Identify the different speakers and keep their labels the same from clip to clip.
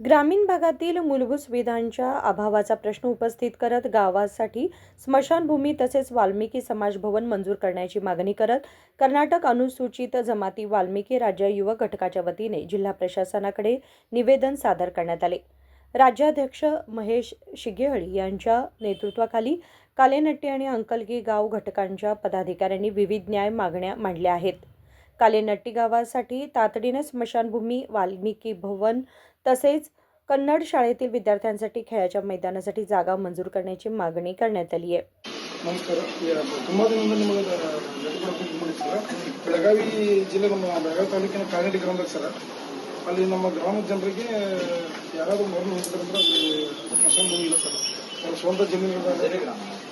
Speaker 1: ग्रामीण भागातील मूलभूत सुविधांच्या अभावाचा प्रश्न उपस्थित करत गावासाठी स्मशानभूमी तसेच वाल्मिकी समाज भवन मंजूर करण्याची मागणी करत कर्नाटक अनुसूचित जमाती वाल्मिकी राज्य युवक घटकाच्या वतीने जिल्हा प्रशासनाकडे निवेदन सादर करण्यात आले. राज्याध्यक्ष महेश शिगेहळी यांच्या नेतृत्वाखाली कालेनट्टी आणि अंकलगी गाव घटकांच्या पदाधिकाऱ्यांनी विविध न्याय मागण्या मांडल्या आहेत. कालेनट्टी गावासाठी तातडीने स्मशानभूमी, वाल्मिकी भवन तसेच कन्नड शाळेतील विद्यार्थ्यांसाठी खेळाच्या मैदानासाठी जागा मंजूर करण्याची मागणी करण्यात आली आहे.
Speaker 2: ನಮಸ್ಕಾರ. ತುಂಬ ದಿನದಿಂದ ನಿಮಗೆ ಸರ್ ಬೆಳಗಾವಿ ಜಿಲ್ಲೆ ನಮ್ಮ ಬೆಳಗಾವಿ ತಾಲೂಕಿನ ಕಾಲನಟ್ಟಿ ಗ್ರಾಮದಾಗ ಸರ್ ಅಲ್ಲಿ ನಮ್ಮ ಗ್ರಾಮದ ಜನರಿಗೆ ಯಾರಾದರೂ ಮರಣ ಹೊಂದಿದ್ರಂದ್ರೆ ಅಲ್ಲಿ ಸ್ಮಶಾನ ಭೂಮಿ ಇಲ್ಲ ಸರ್. ಅವ್ರ ಸ್ವಂತ ಜಮೀನುಗಳ ಕಾಲನಟ್ಟಿ ಗ್ರಾಮ ಸರ್.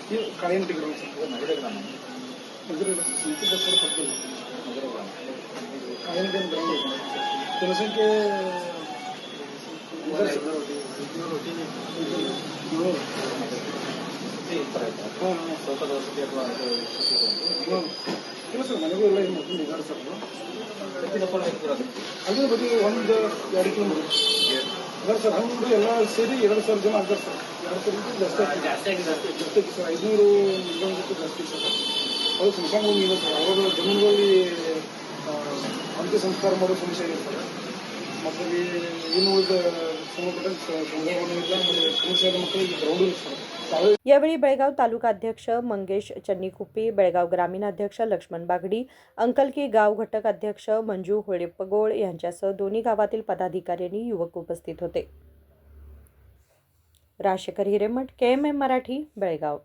Speaker 2: ಕಾಲನಟ್ಟಿ ಗ್ರಾಮ ಜನಸಂಖ್ಯೆ ಇಲ್ಲ ಸರ್. ಮನೆಗೂ ಎಲ್ಲ ಏನು ಮಕ್ಕಳು ಇದ್ದಾರೆ ಸರ್. ಅದ್ರ ಬಗ್ಗೆ 1-2 ಕಿಲೋಮೀಟರ್ ಇದ್ದಾರೆ ಸರ್. ಹಂಗೆ ಎಲ್ಲ ಸೇರಿ 2,000 ಜನ ಆಗ್ತಾರೆ ಸರ್. 2,000 ಜಾಸ್ತಿ ಸರ್. 500 ಜನ ಜಾಸ್ತಿ ಸರ್. ಅದು ಸ್ಮಶಾನ ಭೂಮಿ ಇಲ್ಲ ಸರ್. ಅವರ ಜಮೀನುಗಳಲ್ಲಿ ಅಂತ್ಯ ಸಂಸ್ಕಾರ ಮಾಡೋ ಸಮಸ್ಯೆ ಇದೆ ಸರ್. ಮತ್ತು ಏನು ಉಳಿದ ಸಂಬಂಧಪಟ್ಟ ಸಂದರ್ಭಗಳಿಲ್ಲ. ಮತ್ತು ಸಮಸ್ಯೆ ಮಕ್ಕಳಿಗೆ ಗ್ರೌಂಡ್ ಇಲ್ಲ ಸರ್.
Speaker 1: यावेळी बेळगाव तालुका अध्यक्ष मंगेश चन्नीकुप्पी, बेळगाव ग्रामीण अध्यक्ष लक्ष्मण बागडी, अंकलकी गाव घटक अध्यक्ष मंजू होळेपगोळ यांच्यासह दोन्ही गावातील पदाधिकारी आणि युवक उपस्थित होते. राजशेखर हिरेमठ, KMM मराठी, बेळगाव.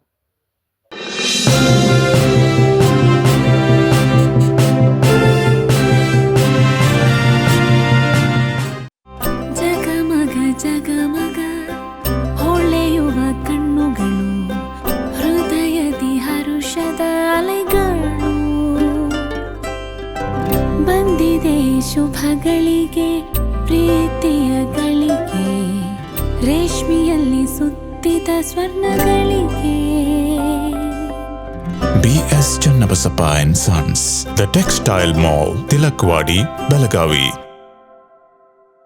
Speaker 3: ಶುಭಗಳಿಗೆ ಪ್ರೀತಿಯ ಗಳಿಗೆ ರೇಷ್ಮೆಯಲ್ಲಿ ಸುತ್ತಿದ ಸ್ವರ್ಣಗಳಿಗೆ.
Speaker 4: BS Channabasappa and Sons, The Textile Mall, Tilakvadi, Belagavi.